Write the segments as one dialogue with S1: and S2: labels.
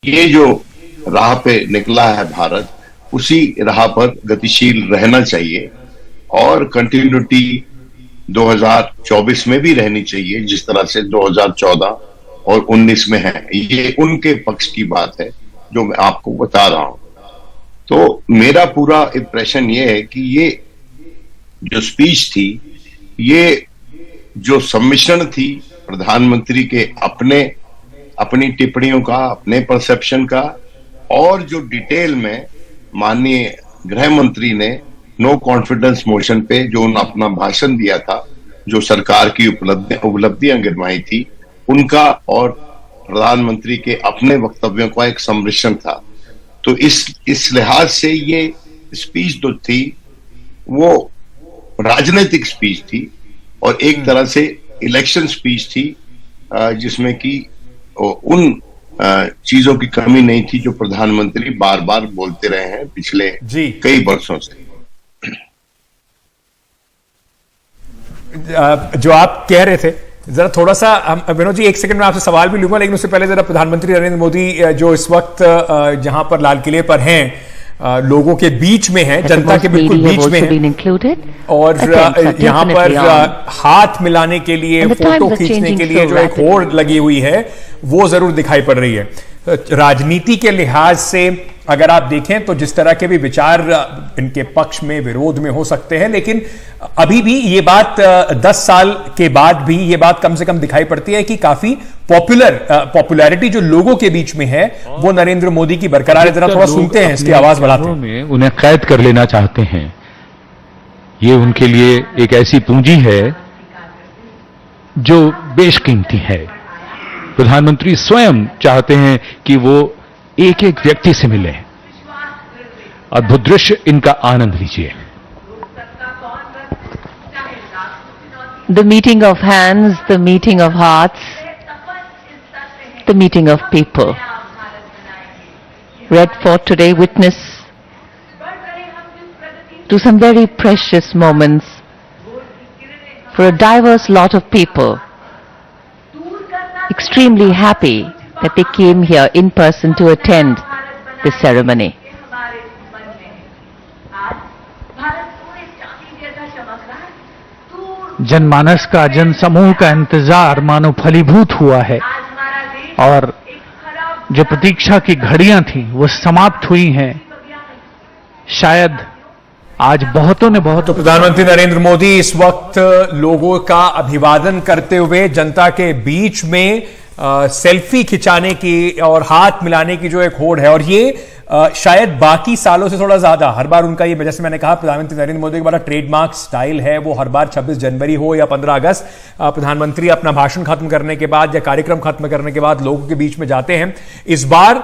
S1: ये जो राह पे निकला है भारत, उसी राह पर गतिशील रहना चाहिए और कंटिन्यूटी 2024 में भी रहनी चाहिए, जिस तरह से 2014 और 19 में है। ये उनके पक्ष की बात है जो मैं आपको बता रहा हूं। तो मेरा पूरा इंप्रेशन ये है कि ये जो स्पीच थी, ये जो सम्मिश्रण थी प्रधानमंत्री के अपनी टिप्पणियों का, अपने परसेप्शन का, और जो डिटेल में माननीय गृह मंत्री ने नो कॉन्फिडेंस मोशन पे जो अपना भाषण दिया था, जो सरकार की उपलब्धियां गिनवाई थी उनका, और प्रधानमंत्री के अपने वक्तव्यों का एक सम्मिश्रण था। तो इस लिहाज से ये स्पीच जो थी वो राजनीतिक स्पीच थी और एक तरह से इलेक्शन स्पीच थी, जिसमें कि उन चीजों की कमी नहीं थी जो प्रधानमंत्री बार बार बोलते रहे हैं पिछले कई वर्षों से।
S2: जो आप कह रहे थे, जरा थोड़ा सा विनोद जी, एक सेकंड में आपसे सवाल भी लूंगा, लेकिन उससे पहले जरा प्रधानमंत्री नरेंद्र मोदी जो इस वक्त जहां पर लाल किले पर हैं, लोगों के बीच में है, जनता के बिल्कुल बीच में है, और यहाँ पर हाथ मिलाने के लिए, फोटो खींचने के लिए जो एक होड़ लगी हुई है वो जरूर दिखाई पड़ रही है। राजनीति के लिहाज से अगर आप देखें तो जिस तरह के भी विचार इनके पक्ष में विरोध में हो सकते हैं, लेकिन अभी भी ये बात 10 साल के बाद भी ये बात कम से कम दिखाई पड़ती है कि काफी पॉपुलैरिटी जो लोगों के बीच में है वो नरेंद्र मोदी की बरकरार है। जरा थोड़ा सुनते हैं, इसकी आवाज बढ़ाते हैं।
S3: उन्हें कैद कर लेना चाहते हैं। ये उनके लिए एक ऐसी पूंजी है जो बेशकीमती है। प्रधानमंत्री स्वयं चाहते हैं कि वो एक एक व्यक्ति से मिले। अद्भुत दृश्य, इनका आनंद लीजिए।
S4: The meeting of hands, the meeting of hearts, the meeting of people. Red Fort today witness to some very precious moments for a diverse lot of people. Extremely happy that they came here in person to attend this ceremony.
S5: जनमानस का, जनसमूह का इंतजार मानो फलीभूत हुआ है और जो प्रतीक्षा की घड़ियां थी वो समाप्त हुई हैं। शायद आज बहुतों ने बहुत।
S2: तो प्रधानमंत्री नरेंद्र मोदी इस वक्त लोगों का अभिवादन करते हुए जनता के बीच में सेल्फी खिंचाने की और हाथ मिलाने की जो एक होड़ है, और ये शायद बाकी सालों से थोड़ा ज्यादा हर बार उनका ये, जैसे मैंने कहा, प्रधानमंत्री नरेंद्र मोदी का बड़ा ट्रेडमार्क स्टाइल है। वो हर बार 26 जनवरी हो या 15 अगस्त, प्रधानमंत्री अपना भाषण खत्म करने के बाद या कार्यक्रम खत्म करने के बाद लोगों के बीच में जाते हैं। इस बार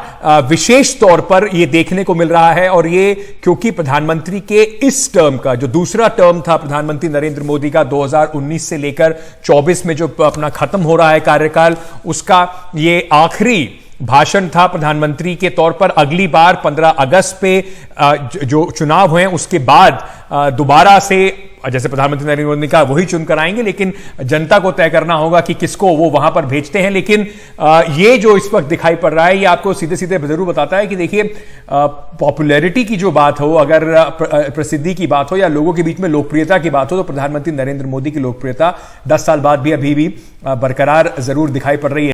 S2: विशेष तौर पर ये देखने को मिल रहा है, और ये क्योंकि प्रधानमंत्री के इस टर्म का जो दूसरा टर्म था प्रधानमंत्री नरेंद्र मोदी का 2019 से लेकर 24 में जो अपना खत्म हो रहा है कार्यकाल, उसका ये आखिरी भाषण था प्रधानमंत्री के तौर पर। अगली बार 15 अगस्त पे जो चुनाव हुए उसके बाद दोबारा से, जैसे प्रधानमंत्री नरेंद्र मोदी का, वही चुनकर आएंगे, लेकिन जनता को तय करना होगा कि किसको वो वहां पर भेजते हैं। लेकिन ये जो इस वक्त दिखाई पड़ रहा है, ये आपको सीधे सीधे जरूर बताता है कि देखिए, पॉपुलैरिटी की जो बात हो, अगर प्रसिद्धि की बात हो या लोगों के बीच में लोकप्रियता की बात हो, तो प्रधानमंत्री नरेंद्र मोदी की लोकप्रियता 10 साल बाद भी अभी भी बरकरार जरूर दिखाई पड़ रही है।